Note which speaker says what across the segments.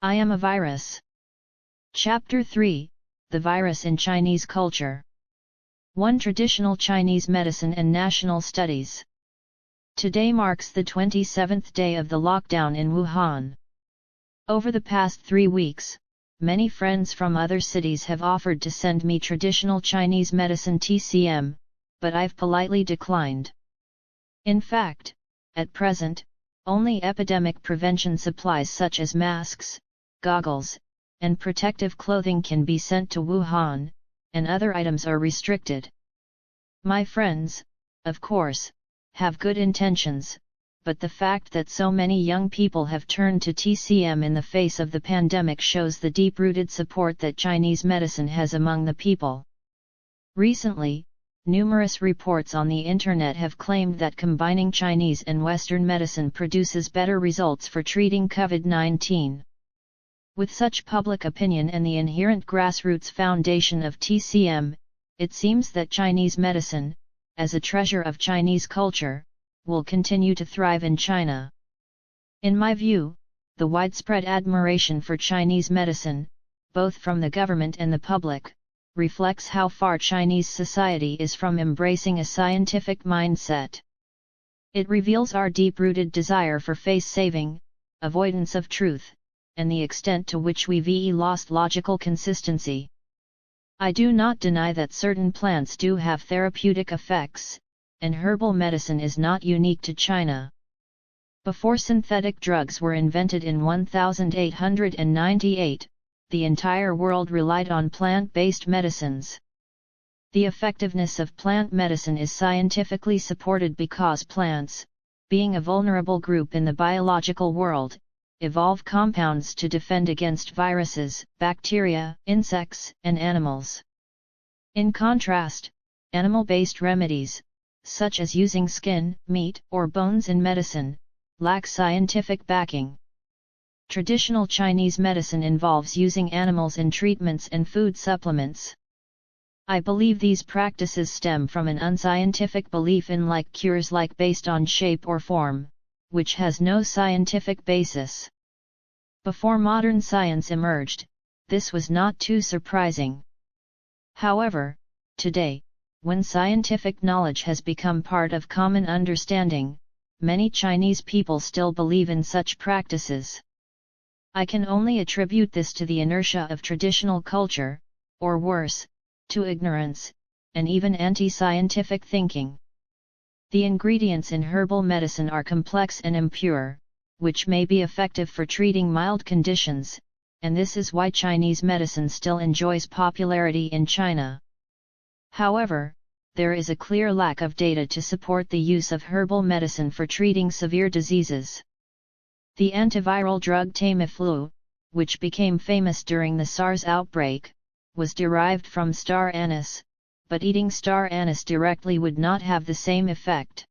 Speaker 1: I am a virus. Chapter 3, The Virus in Chinese Culture. 1. Traditional Chinese Medicine and National Studies. Today marks the 27th day of the lockdown in Wuhan. Over the past 3 weeks, many friends from other cities have offered to send me traditional Chinese medicine TCM, but I've politely declined. In fact, at present, only epidemic prevention supplies such as masks, goggles, and protective clothing can be sent to Wuhan, and other items are restricted. My friends, of course, have good intentions, but the fact that so many young people have turned to TCM in the face of the pandemic shows the deep-rooted support that Chinese medicine has among the people. Recently, numerous reports on the internet have claimed that combining Chinese and Western medicine produces better results for treating COVID-19. With such public opinion and the inherent grassroots foundation of TCM, it seems that Chinese medicine, as a treasure of Chinese culture, will continue to thrive in China. In my view, the widespread admiration for Chinese medicine, both from the government and the public, reflects how far Chinese society is from embracing a scientific mindset. It reveals our deep-rooted desire for face-saving, avoidance of truth, and the extent to which we've lost logical consistency. I do not deny that certain plants do have therapeutic effects, and herbal medicine is not unique to China. Before synthetic drugs were invented in 1898, the entire world relied on plant-based medicines. The effectiveness of plant medicine is scientifically supported because plants, being a vulnerable group in the biological world, evolve compounds to defend against viruses, bacteria, insects, and animals. In contrast, animal-based remedies, such as using skin, meat, or bones in medicine, lack scientific backing. Traditional Chinese medicine involves using animals in treatments and food supplements. I believe these practices stem from an unscientific belief in like cures like based on shape or form, which has no scientific basis. Before modern science emerged, this was not too surprising. However, today, when scientific knowledge has become part of common understanding, many Chinese people still believe in such practices. I can only attribute this to the inertia of traditional culture, or worse, to ignorance, and even anti-scientific thinking. The ingredients in herbal medicine are complex and impure, which may be effective for treating mild conditions, and this is why Chinese medicine still enjoys popularity in China. However, there is a clear lack of data to support the use of herbal medicine for treating severe diseases. The antiviral drug Tamiflu, which became famous during the SARS outbreak, was derived from star anise, but eating star anise directly would not have the same effect.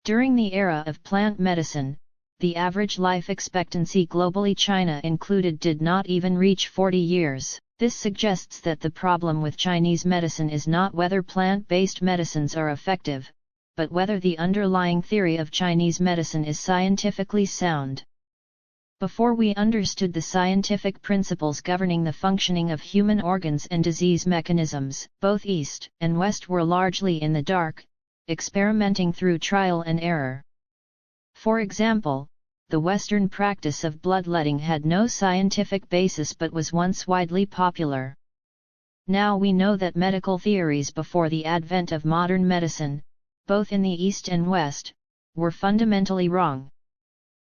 Speaker 1: During the era of plant medicine, the average life expectancy globally, China included, did not even reach 40 years. This suggests that the problem with Chinese medicine is not whether plant-based medicines are effective, but whether the underlying theory of Chinese medicine is scientifically sound. Before we understood the scientific principles governing the functioning of human organs and disease mechanisms, both East and West were largely in the dark, experimenting through trial and error. For example, the Western practice of bloodletting had no scientific basis but was once widely popular. Now we know that medical theories before the advent of modern medicine, both in the East and West, were fundamentally wrong.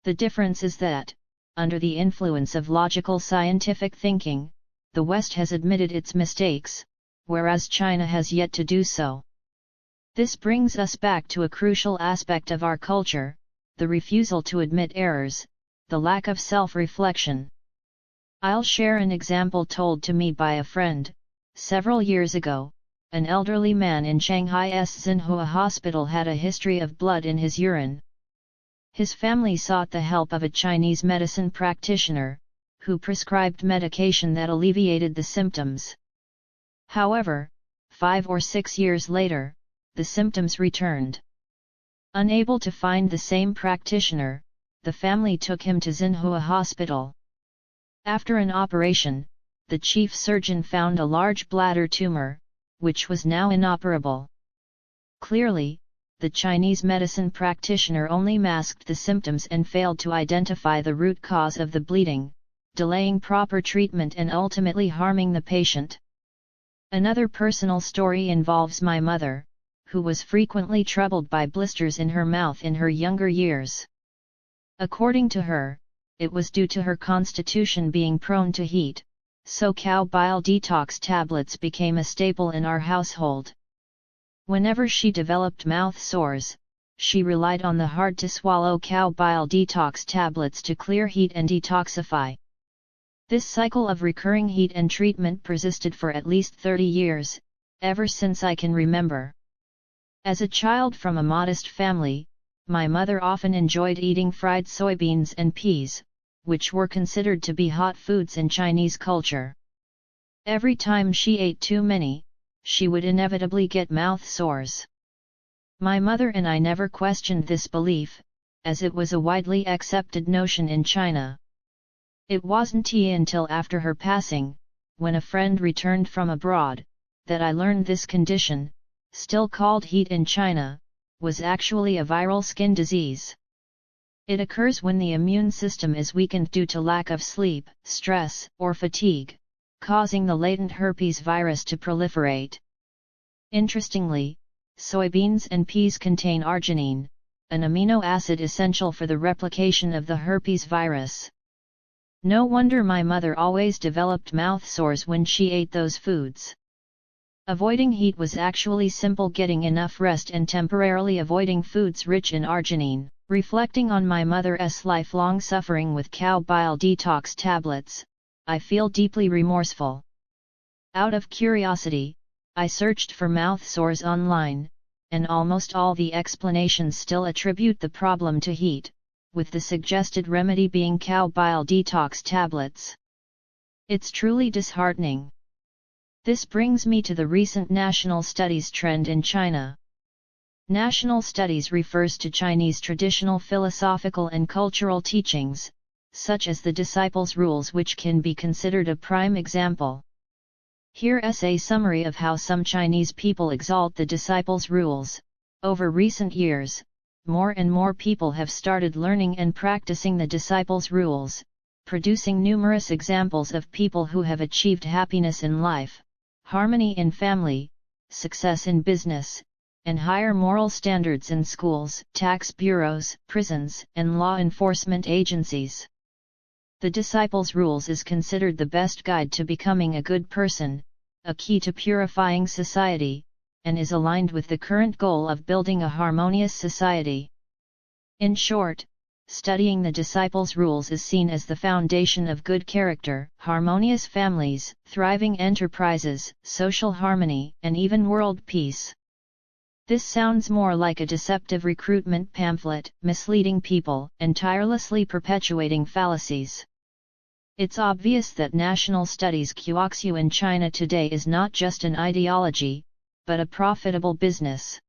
Speaker 1: The difference is that, under the influence of logical scientific thinking, the West has admitted its mistakes, whereas China has yet to do so. This brings us back to a crucial aspect of our culture: the refusal to admit errors, the lack of self-reflection. I'll share an example told to me by a friend. Several years ago, an elderly man in Shanghai's Xinhua hospital had a history of blood in his urine. His family sought the help of a Chinese medicine practitioner, who prescribed medication that alleviated the symptoms. However, 5 or 6 years later, the symptoms returned. Unable to find the same practitioner, the family took him to Xinhua Hospital. After an operation, the chief surgeon found a large bladder tumor, which was now inoperable. Clearly, the Chinese medicine practitioner only masked the symptoms and failed to identify the root cause of the bleeding, delaying proper treatment and ultimately harming the patient. Another personal story involves my mother, who was frequently troubled by blisters in her mouth in her younger years. According to her, it was due to her constitution being prone to heat, so cow bile detox tablets became a staple in our household. Whenever she developed mouth sores, she relied on the hard-to-swallow cow bile detox tablets to clear heat and detoxify. This cycle of recurring heat and treatment persisted for at least 30 years, ever since I can remember. As a child from a modest family, my mother often enjoyed eating fried soybeans and peas, which were considered to be hot foods in Chinese culture. Every time she ate too many, she would inevitably get mouth sores. My mother and I never questioned this belief, as it was a widely accepted notion in China. It wasn't until after her passing, when a friend returned from abroad, that I learned this condition, still called heat in China, was actually a viral skin disease. It occurs when the immune system is weakened due to lack of sleep, stress, or fatigue, causing the latent herpes virus to proliferate. Interestingly, soybeans and peas contain arginine, an amino acid essential for the replication of the herpes virus. No wonder my mother always developed mouth sores when she ate those foods. Avoiding heat was actually simple: getting enough rest and temporarily avoiding foods rich in arginine. Reflecting on my mother's lifelong suffering with cow bile detox tablets, I feel deeply remorseful. Out of curiosity, I searched for mouth sores online, and almost all the explanations still attribute the problem to heat, with the suggested remedy being cow bile detox tablets. It's truly disheartening. This brings me to the recent national studies trend in China. National studies refers to Chinese traditional philosophical and cultural teachings, such as the disciples' rules, which can be considered a prime example. Here's a summary of how some Chinese people exalt the disciples' rules. Over recent years, more and more people have started learning and practicing the disciples' rules, producing numerous examples of people who have achieved happiness in life, harmony in family, success in business, and higher moral standards in schools, tax bureaus, prisons, and law enforcement agencies. The Disciples' Rules is considered the best guide to becoming a good person, a key to purifying society, and is aligned with the current goal of building a harmonious society. In short, studying the Disciples' Rules is seen as the foundation of good character, harmonious families, thriving enterprises, social harmony, and even world peace. This sounds more like a deceptive recruitment pamphlet, misleading people, and tirelessly perpetuating fallacies. It's obvious that national studies Qiuxiu in China today is not just an ideology, but a profitable business.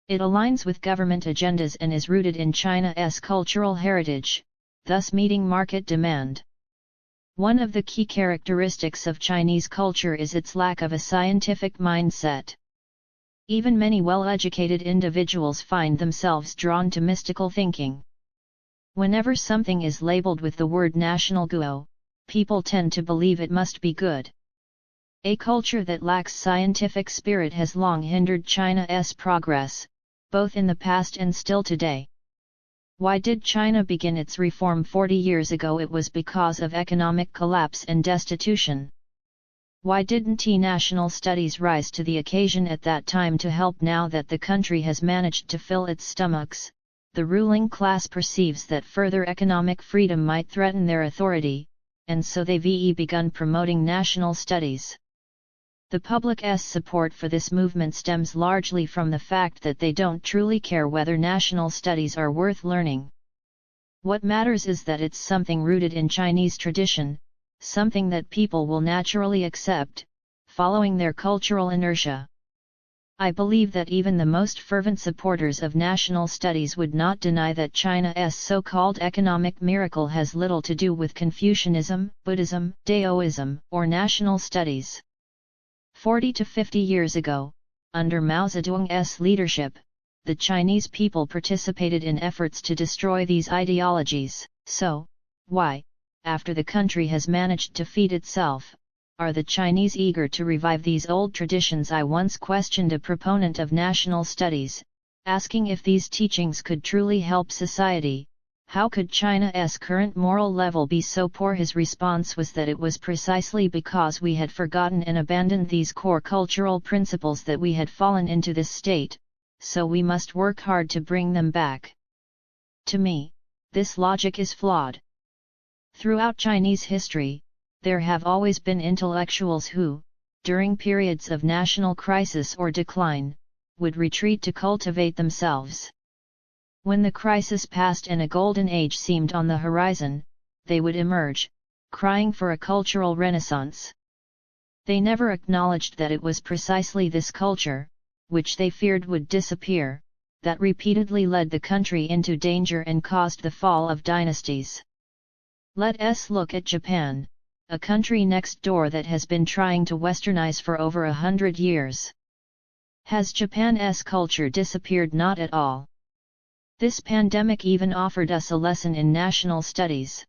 Speaker 1: It aligns with government agendas and is rooted in China's cultural heritage, thus meeting market demand. One of the key characteristics of Chinese culture is its lack of a scientific mindset. Even many well-educated individuals find themselves drawn to mystical thinking. Whenever something is labeled with the word national guo, people tend to believe it must be good. A culture that lacks scientific spirit has long hindered China's progress, both in the past and still today. Why did China begin its reform 40 years ago? It was because of economic collapse and destitution. Why didn't national studies rise to the occasion at that time to help? Now that the country has managed to fill its stomachs, the ruling class perceives that further economic freedom might threaten their authority, and so they've begun promoting national studies. The public's support for this movement stems largely from the fact that they don't truly care whether national studies are worth learning. What matters is that it's something rooted in Chinese tradition, something that people will naturally accept, following their cultural inertia. I believe that even the most fervent supporters of national studies would not deny that China's so-called economic miracle has little to do with Confucianism, Buddhism, Daoism, or national studies. 40 to 50 years ago, under Mao Zedong's leadership, the Chinese people participated in efforts to destroy these ideologies. So, why, after the country has managed to feed itself, are the Chinese eager to revive these old traditions? I once questioned a proponent of national studies, asking if these teachings could truly help society. How could China's current moral level be so poor? His response was that it was precisely because we had forgotten and abandoned these core cultural principles that we had fallen into this state, so we must work hard to bring them back. To me, this logic is flawed. Throughout Chinese history, there have always been intellectuals who, during periods of national crisis or decline, would retreat to cultivate themselves. When the crisis passed and a golden age seemed on the horizon, they would emerge, crying for a cultural renaissance. They never acknowledged that it was precisely this culture, which they feared would disappear, that repeatedly led the country into danger and caused the fall of dynasties. Let us look at Japan, a country next door that has been trying to westernize for over 100 years. Has Japan's culture disappeared? Not at all. This pandemic even offered us a lesson in national studies.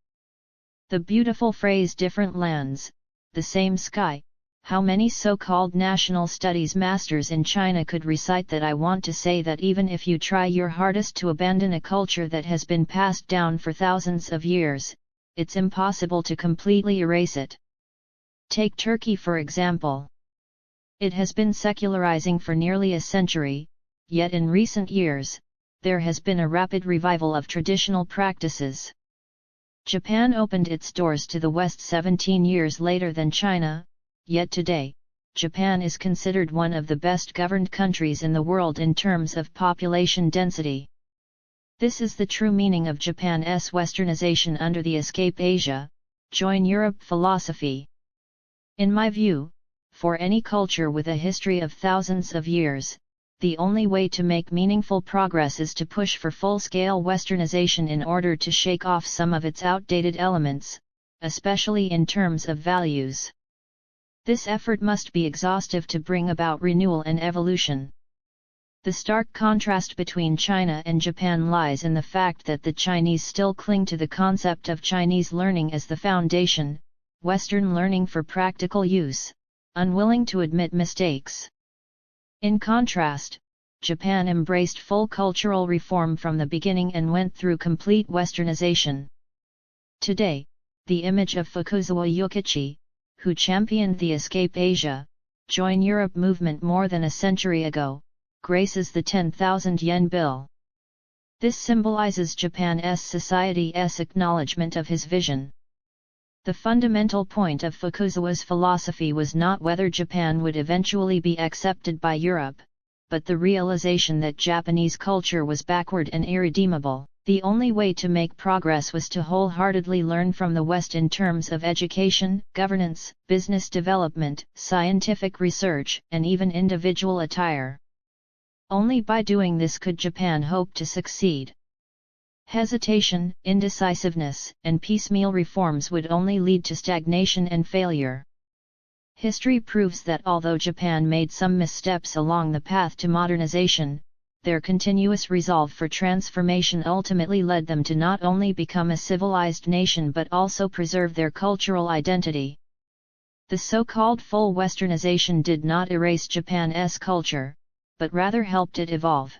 Speaker 1: The beautiful phrase "different lands, the same sky," how many so-called national studies masters in China could recite that? I want to say that even if you try your hardest to abandon a culture that has been passed down for thousands of years, it's impossible to completely erase it. Take Turkey for example. It has been secularizing for nearly a century, yet in recent years, there has been a rapid revival of traditional practices. Japan opened its doors to the West 17 years later than China, yet today, Japan is considered one of the best governed countries in the world in terms of population density. This is the true meaning of Japan's westernization under the Escape Asia, Join Europe philosophy. In my view, for any culture with a history of thousands of years, the only way to make meaningful progress is to push for full-scale westernization in order to shake off some of its outdated elements, especially in terms of values. This effort must be exhaustive to bring about renewal and evolution. The stark contrast between China and Japan lies in the fact that the Chinese still cling to the concept of Chinese learning as the foundation, Western learning for practical use, unwilling to admit mistakes. In contrast, Japan embraced full cultural reform from the beginning and went through complete westernization. Today, the image of Fukuzawa Yukichi, who championed the Escape Asia, Join Europe movement more than a century ago, graces the 10,000 yen bill. This symbolizes Japan's society's acknowledgement of his vision. The fundamental point of Fukuzawa's philosophy was not whether Japan would eventually be accepted by Europe, but the realization that Japanese culture was backward and irredeemable. The only way to make progress was to wholeheartedly learn from the West in terms of education, governance, business development, scientific research, and even individual attire. Only by doing this could Japan hope to succeed. Hesitation, indecisiveness, and piecemeal reforms would only lead to stagnation and failure. History proves that although Japan made some missteps along the path to modernization, their continuous resolve for transformation ultimately led them to not only become a civilized nation but also preserve their cultural identity. The so-called full westernization did not erase Japan's culture, but rather helped it evolve.